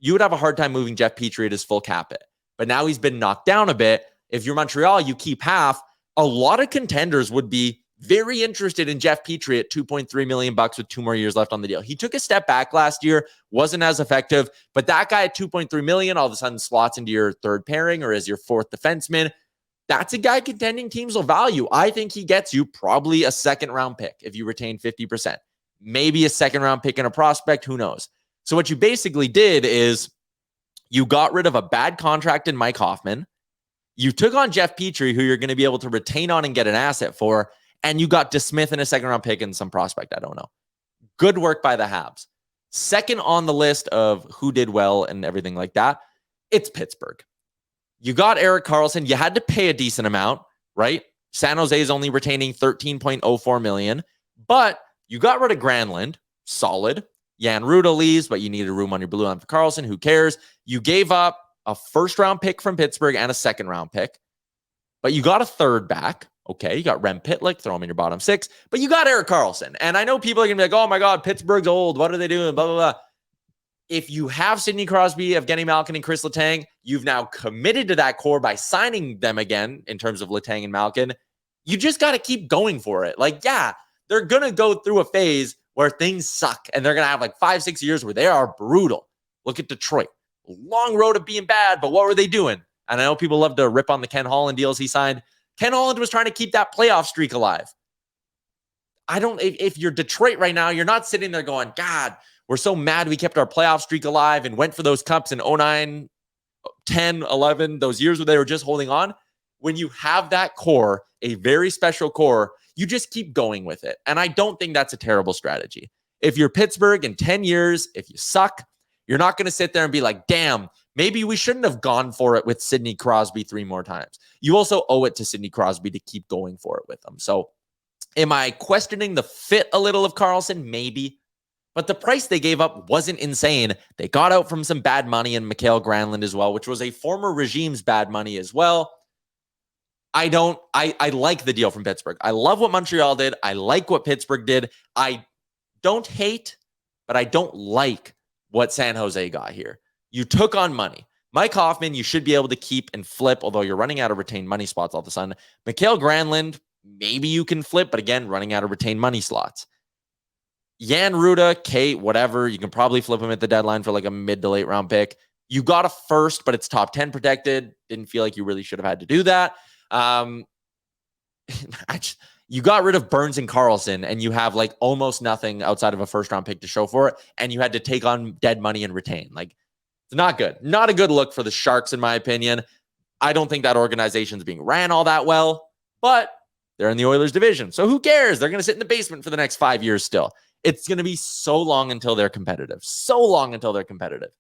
you would have a hard time moving Jeff Petry at his full cap it. But now he's been knocked down a bit. If you're Montreal, you keep half. A lot of contenders would be very interested in Jeff Petry at $2.3 million with 2 more years left on the deal. He took a step back last year, wasn't as effective, but that guy at $2.3 million all of a sudden slots into your third pairing or as your fourth defenseman. That's a guy contending teams will value. I think he gets you probably a second round pick if you retain 50%. Maybe a second round pick and a prospect, who knows? So what you basically did is you got rid of a bad contract in Mike Hoffman. You took on Jeff Petry, who you're going to be able to retain on and get an asset for, and you got DeSmith in a second round pick and some prospect. I don't know. Good work by the Habs. Second on the list of who did well and everything like that, it's Pittsburgh. You got Erik Karlsson. You had to pay a decent amount, right? San Jose is only retaining $13.04 million, but you got rid of Granlund. Solid. Jan Ruda leaves, but you needed room on your blue line for Karlsson. Who cares? You gave up a first-round pick from Pittsburgh and a second-round pick, but you got a third back. Okay, you got Rem Pitlick, throw him in your bottom 6, but you got Erik Karlsson. And I know people are going to be like, oh my God, Pittsburgh's old. What are they doing? Blah, blah, blah. If you have Sidney Crosby, Evgeny Malkin, and Chris Letang, you've now committed to that core by signing them again in terms of Letang and Malkin. You just got to keep going for it. Like, yeah, they're going to go through a phase where things suck, and they're going to have like 5-6 years where they are brutal. Look at Detroit. Long road of being bad, but what were they doing? And I know people love to rip on the Ken Holland deals he signed. Ken Holland was trying to keep that playoff streak alive. If you're Detroit right now, you're not sitting there going, God, we're so mad we kept our playoff streak alive and went for those cups in 09, 10, 11, those years where they were just holding on. When you have that core, a very special core, you just keep going with it. And I don't think that's a terrible strategy. If you're Pittsburgh in 10 years, if you suck, you're not going to sit there and be like, damn, maybe we shouldn't have gone for it with Sidney Crosby 3 more times. You also owe it to Sidney Crosby to keep going for it with them. So am I questioning the fit a little of Karlsson? Maybe. But the price they gave up wasn't insane. They got out from some bad money in Mikael Granlund as well, which was a former regime's bad money as well. I like the deal from Pittsburgh. I love what Montreal did. I like what Pittsburgh did. I don't hate, but I don't like what San Jose got here. You took on money. Mike Hoffman, you should be able to keep and flip, although you're running out of retained money spots all of a sudden. Mikael Granlund, maybe you can flip, but again, running out of retained money slots. Jan Ruda, Kate, whatever, you can probably flip him at the deadline for like a mid to late round pick. You got a first, but it's top 10 protected. Didn't feel like you really should have had to do that. You got rid of Burns and Karlsson, and you have like almost nothing outside of a first round pick to show for it. And you had to take on dead money and retain. Like, it's not good. Not a good look for the Sharks, in my opinion. I don't think that organization's being ran all that well, but they're in the Oilers division. So who cares? They're going to sit in the basement for the next 5 years still. It's going to be so long until they're competitive. So long until they're competitive.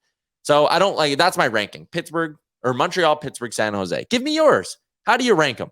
So I don't like it. That's my ranking. Pittsburgh or Montreal, Pittsburgh, San Jose. Give me yours. How do you rank them?